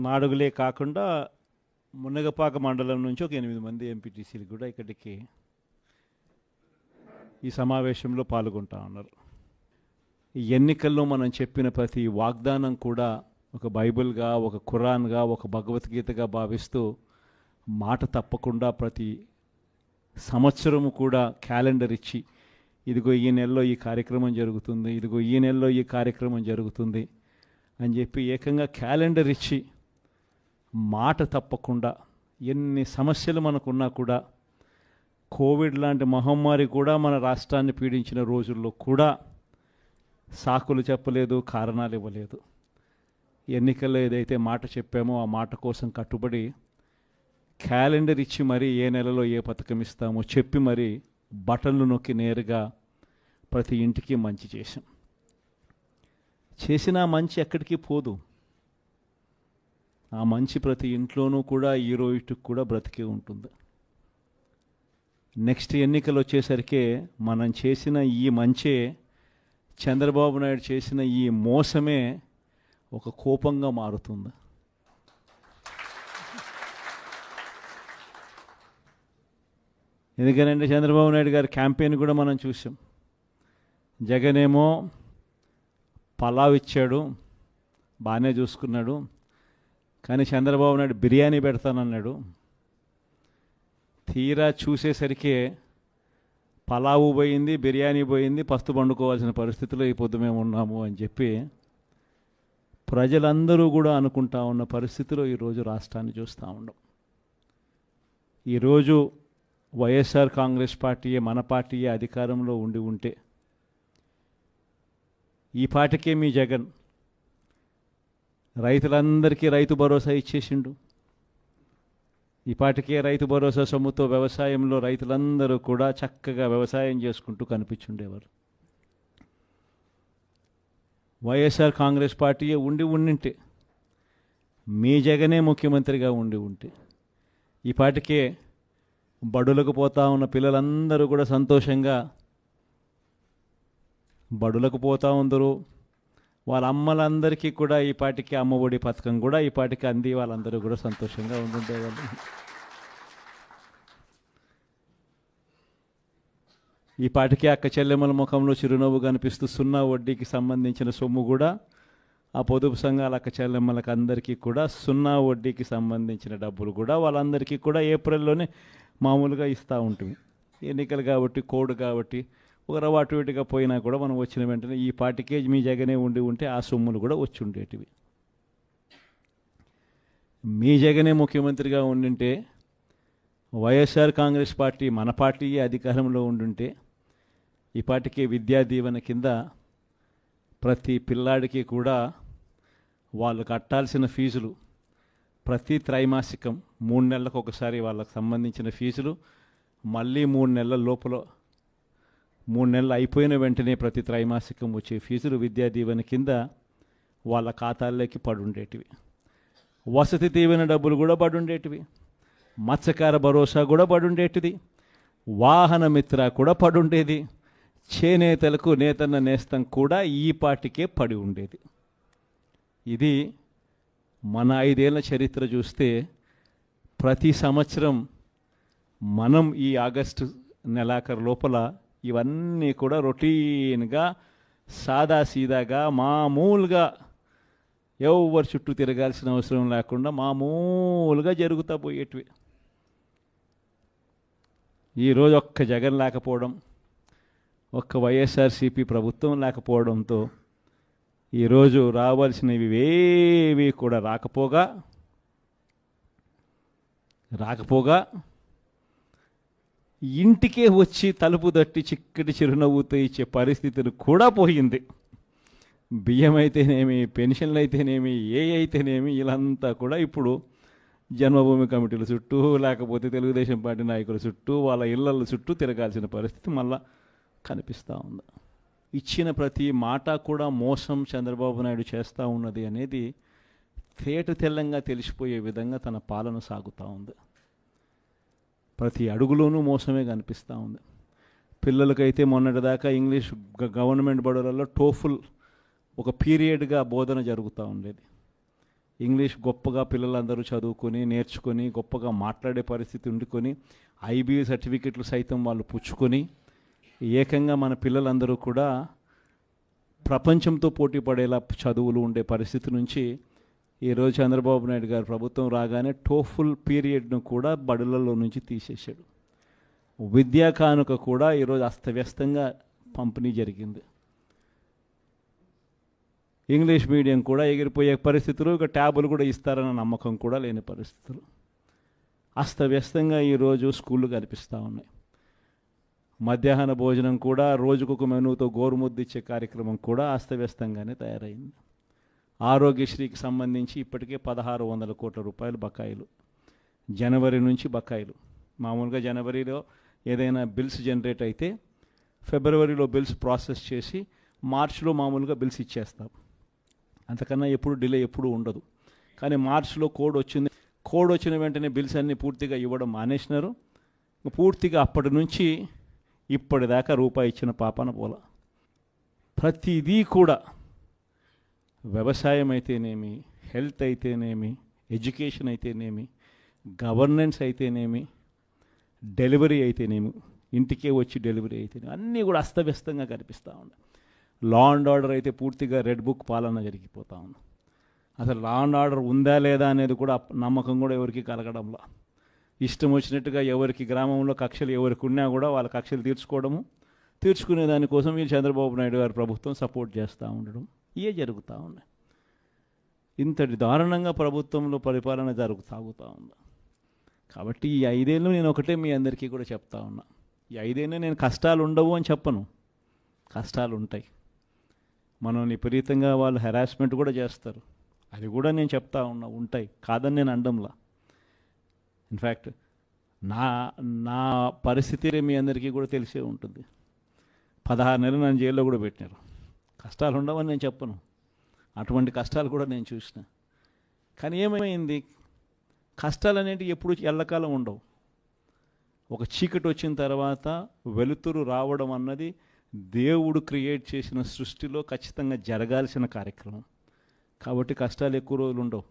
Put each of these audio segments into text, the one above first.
మాడుగులే కాకుండా మునగపాక మండలం నుంచి ఒక 8 మంది ఎంపీటీసీలు కూడా ఇక్కడికి ఈ సమావేశంలో పాల్గొంటా ఉన్నారు. ఈ ఎన్నికల్లో మనం చెప్పిన ప్రతి వాగ్దానం కూడా ఒక బైబిల్గా, ఒక ఖురాన్గా, ఒక భగవద్గీతగా భావిస్తూ మాట తప్పకుండా ప్రతి సంవత్సరము కూడా క్యాలెండర్ ఇచ్చి, ఇదిగో ఈ నెలలో ఈ కార్యక్రమం జరుగుతుంది, ఇదిగో ఈ నెలలో ఈ కార్యక్రమం జరుగుతుంది అని చెప్పి ఏకంగా క్యాలెండర్ ఇచ్చి మాట తప్పకుండా ఎన్ని సమస్యలు మనకున్నా కూడా, కోవిడ్ లాంటి మహమ్మారి కూడా మన రాష్ట్రాన్ని పీడించిన రోజుల్లో కూడా సాకులు చెప్పలేదు, కారణాలు ఇవ్వలేదు. ఎన్నికల్లో ఏదైతే మాట చెప్పామో ఆ మాట కోసం కట్టుబడి క్యాలెండర్ ఇచ్చి మరీ ఏ నెలలో ఏ పథకం ఇస్తామో చెప్పి మరీ బటన్లు నొక్కి నేరుగా ప్రతి ఇంటికి మంచి చేశాం. చేసిన మంచి ఎక్కడికి పోదు. ఆ మంచి ప్రతి ఇంట్లోనూ కూడా ఈ రోజుకి కూడా బ్రతికే ఉంటుంది. నెక్స్ట్ ఎన్నికలు వచ్చేసరికి మనం చేసిన ఈ మంచే, చంద్రబాబు నాయుడు చేసిన ఈ మోసమే ఒక కోపంగా మారుతుంది. ఎందుకనంటే చంద్రబాబు నాయుడు గారి క్యాంపెయిన్ కూడా మనం చూసాం. జగన్ ఏమో పలావ్ ఇచ్చాడు, బాగానే చూసుకున్నాడు, కానీ చంద్రబాబు నాయుడు బిర్యానీ పెడతానన్నాడు. తీరా చూసేసరికి పలావు పోయింది, బిర్యానీ పోయింది, పస్తు పండుకోవాల్సిన పరిస్థితిలో ఈ పొద్దు మేము ఉన్నాము అని చెప్పి ప్రజలందరూ కూడా అనుకుంటా ఉన్న పరిస్థితిలో ఈరోజు రాష్ట్రాన్ని చూస్తూ ఉన్నాం. ఈరోజు వైఎస్ఆర్ కాంగ్రెస్ పార్టీయే, మన పార్టీయే అధికారంలో ఉండి ఉంటే ఈ పార్టీకే మీ జగన్ రైతులందరికీ రైతు భరోసా ఇచ్చేసిండు. ఈ పాటికే రైతు భరోసా సొమ్ముతో వ్యవసాయంలో రైతులందరూ కూడా చక్కగా వ్యవసాయం చేసుకుంటూ కనిపించుండేవారు. వైఎస్ఆర్ కాంగ్రెస్ పార్టీయే ఉండింటే, మీ జగనే ముఖ్యమంత్రిగా ఉంటే ఈ పాటికే బడులకు పోతా ఉన్న పిల్లలందరూ కూడా సంతోషంగా బడులకు పోతూ ఉందరు. వాళ్ళ అమ్మలందరికీ కూడా ఈ పాటికి అమ్మఒడి పథకం కూడా ఈ పాటికి అంది, వాళ్ళందరూ కూడా సంతోషంగా ఉండుండేవాళ్ళు. ఈ పాటికి అక్క చెల్లెమ్మల ముఖంలో చిరునవ్వు కనిపిస్తూ సున్నా వడ్డీకి సంబంధించిన సొమ్ము కూడా ఆ పొదుపు సంఘాల అక్క చెల్లెమ్మలకు అందరికీ కూడా సున్నా వడ్డీకి సంబంధించిన డబ్బులు కూడా వాళ్ళందరికీ కూడా ఏప్రిల్లోనే మామూలుగా ఇస్తూ ఉంటుంది. ఎన్నికలు కాబట్టి, కోడ్ కాబట్టి ఒక అటు ఇటుగా పోయినా కూడా మనం వచ్చిన వెంటనే ఈ పార్టీకే మీ జగనే ఉంటే ఆ సొమ్ములు కూడా వచ్చి ఉండేటివి. మీ జగనే ముఖ్యమంత్రిగా ఉండింటే, వైఎస్ఆర్ కాంగ్రెస్ పార్టీ మన పార్టీ అధికారంలో ఉండుంటే ఈ పార్టీకి విద్యా దీవెన కింద ప్రతి పిల్లాడికి కూడా వాళ్ళు కట్టాల్సిన ఫీజులు ప్రతి త్రైమాసికం 3 నెలలకు ఒకసారి వాళ్ళకు సంబంధించిన ఫీజులు, మళ్ళీ 3 నెలల లోపల 3 నెలలు అయిపోయిన వెంటనే ప్రతి త్రైమాసికం వచ్చే ఫీజులు విద్యా దీవెన కింద వాళ్ళ ఖాతాల్లోకి పడుండేటివి. వసతి దీవెన డబ్బులు కూడా పడుండేటివి. మత్స్యకార భరోసా కూడా పడుండేటిది. వాహన మిత్ర కూడా పడుండేది. చేనేతలకు నేతన్న నేస్తం కూడా ఈ పార్టీకే పడి ఉండేది. ఇది మన 5 ఏళ్ల చరిత్ర చూస్తే ప్రతి సంవత్సరం మనం ఈ ఆగస్టు నెలాఖరు లోపల ఇవన్నీ కూడా రొటీన్గా సాదాసీదాగా మామూలుగా ఎవరు చుట్టూ తిరగాల్సిన అవసరం లేకుండా మామూలుగా జరుగుతూ పోయేటివి. ఈరోజు ఒక్క జగన్ లేకపోవడం, ఒక్క వైఎస్ఆర్సీపీ ప్రభుత్వం లేకపోవడంతో ఈరోజు రావాల్సినవి ఏవి కూడా రాకపోగా ఇంటికే వచ్చి తలుపు తట్టి చిక్కటి చిరునవ్వుతో ఇచ్చే పరిస్థితులు కూడా పోయింది. బియ్యం అయితేనేమి, పెన్షన్లు అయితేనేమి, అయితేనేమి వీళ్ళంతా కూడా ఇప్పుడు జన్మభూమి కమిటీల చుట్టూ, లేకపోతే తెలుగుదేశం పార్టీ నాయకుల చుట్టూ, వాళ్ళ ఇళ్ల చుట్టూ తిరగాల్సిన పరిస్థితి మళ్ళా కనిపిస్తూ ఉంది. ఇచ్చిన ప్రతి మాట కూడా మోసం చంద్రబాబు నాయుడు చేస్తూ ఉన్నది అనేది తేట తెల్లంగా తెలిసిపోయే విధంగా తన పాలన సాగుతూ ఉంది. ప్రతి అడుగులోనూ మోసమే కనిపిస్తూ ఉంది. పిల్లలకైతే మొన్నటిదాకా ఇంగ్లీష్ గవర్నమెంట్ బడులలో టోఫుల్ ఒక పీరియడ్గా బోధన జరుగుతూ ఉండేది. ఇంగ్లీష్ గొప్పగా పిల్లలందరూ చదువుకొని నేర్చుకొని గొప్పగా మాట్లాడే పరిస్థితి ఉండుకొని IBA సర్టిఫికెట్లు సైతం వాళ్ళు పుచ్చుకొని ఏకంగా మన పిల్లలందరూ కూడా ప్రపంచంతో పోటీ పడేలా చదువులు ఉండే పరిస్థితి నుంచి ఈరోజు చంద్రబాబు నాయుడు గారు ప్రభుత్వం రాగానే టోఫుల్ పీరియడ్ను కూడా బడులలో నుంచి తీసేశాడు. విద్యా కానుక కూడా ఈరోజు అస్తవ్యస్తంగా పంపిణీ జరిగింది. ఇంగ్లీష్ మీడియం కూడా ఎగిరిపోయే పరిస్థితులు, ఇక ట్యాబులు కూడా ఇస్తారన్న నమ్మకం కూడా లేని పరిస్థితులు. అస్తవ్యస్తంగా ఈరోజు స్కూళ్ళు కనిపిస్తూ ఉన్నాయి. మధ్యాహ్న భోజనం కూడా రోజుకొక మెనూతో గోరుముద్దు ఇచ్చే కార్యక్రమం కూడా అస్తవ్యస్తంగానే తయారైంది. ఆరోగ్యశ్రీకి సంబంధించి ఇప్పటికే 1600 కోట్ల రూపాయలు బకాయిలు, జనవరి నుంచి బకాయిలు. మామూలుగా జనవరిలో ఏదైనా బిల్స్ జనరేట్ అయితే ఫిబ్రవరిలో బిల్స్ ప్రాసెస్ చేసి మార్చిలో మామూలుగా బిల్స్ ఇచ్చేస్తాం. అంతకన్నా ఎప్పుడు డిలే ఎప్పుడు ఉండదు. కానీ మార్చిలో కోడ్ వచ్చింది. కోడ్ వచ్చిన వెంటనే బిల్స్ అన్నీ పూర్తిగా ఇవ్వడం మానేసినారు. పూర్తిగా అప్పటి నుంచి ఇప్పటిదాకా రూపాయి ఇచ్చిన పాపాన పోల. ప్రతిదీ కూడా వ్యవసాయం అయితేనేమి, హెల్త్ అయితేనేమి, ఎడ్యుకేషన్ అయితేనేమి, గవర్నెన్స్ అయితేనేమి, డెలివరీ అయితేనేమి, ఇంటికే వచ్చి డెలివరీ అయితేనేమి, అన్నీ కూడా అస్తవ్యస్తంగా కనిపిస్తూ ఉన్నాయి. లా అండ్ ఆర్డర్ అయితే పూర్తిగా రెడ్ బుక్ పాలన జరిగిపోతూ ఉంది. అసలు లా అండ్ ఆర్డర్ ఉందా లేదా అనేది కూడా నమ్మకం కూడా ఎవరికి కలగడంలా. ఇష్టం వచ్చినట్టుగా ఎవరికి గ్రామంలో కక్షలు ఎవరికి ఉన్నా కూడా వాళ్ళ కక్షలు తీర్చుకునే దానికోసం వీళ్ళు చంద్రబాబు నాయుడు గారి ప్రభుత్వం సపోర్ట్ చేస్తూ ఉండడం ఇవే జరుగుతూ ఉన్నాయి. ఇంతటి దారుణంగా ప్రభుత్వంలో పరిపాలన సాగుతూ ఉంది. కాబట్టి ఈ 5 ఏళ్ళు నేను ఒకటే మీ అందరికీ కూడా చెప్తా ఉన్నా. ఈ 5 ఏళ్ళు నేను కష్టాలు ఉండవు అని చెప్పను, కష్టాలు ఉంటాయి. మనం విపరీతంగా వాళ్ళు హెరాస్మెంట్ కూడా చేస్తారు, అది కూడా నేను చెప్తా ఉన్నా, ఉంటాయి, కాదని నేను అనడంలా. ఇన్ఫ్యాక్ట్ నా పరిస్థితి మీ అందరికీ కూడా తెలిసే ఉంటుంది. 16 నెలలు నన్ను జైల్లో కూడా పెట్టినారు. కష్టాలు ఉండవని నేను చెప్పను, అటువంటి కష్టాలు కూడా నేను చూసిన. కానీ ఏమైంది, కష్టాలు అనేవి ఎప్పుడు ఎల్లకాలం ఉండవు. ఒక చీకటి వచ్చిన తర్వాత వెలుతురు రావడం అన్నది దేవుడు క్రియేట్ చేసిన సృష్టిలో ఖచ్చితంగా జరగాల్సిన కార్యక్రమం. కాబట్టి కష్టాలు ఎక్కువ రోజులు ఉండవు.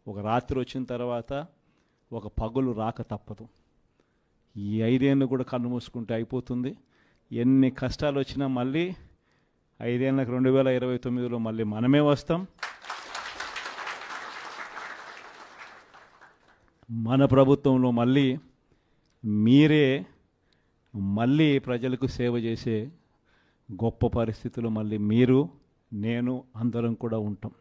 ఒక రాత్రి వచ్చిన తర్వాత ఒక పగలు రాక తప్పదు. ఈ 5 ఏళ్ళు కూడా కన్ను మూసుకుంటే అయిపోతుంది. ఎన్ని కష్టాలు వచ్చినా మళ్ళీ 5 ఏళ్ళకి 2029లో మళ్ళీ మనమే వస్తాం. మన ప్రభుత్వంలో మళ్ళీ మీరే మళ్ళీ ప్రజలకు సేవ చేసే గొప్ప పరిస్థితులు మళ్ళీ మీరు నేను అందరం కూడా ఉంటాం.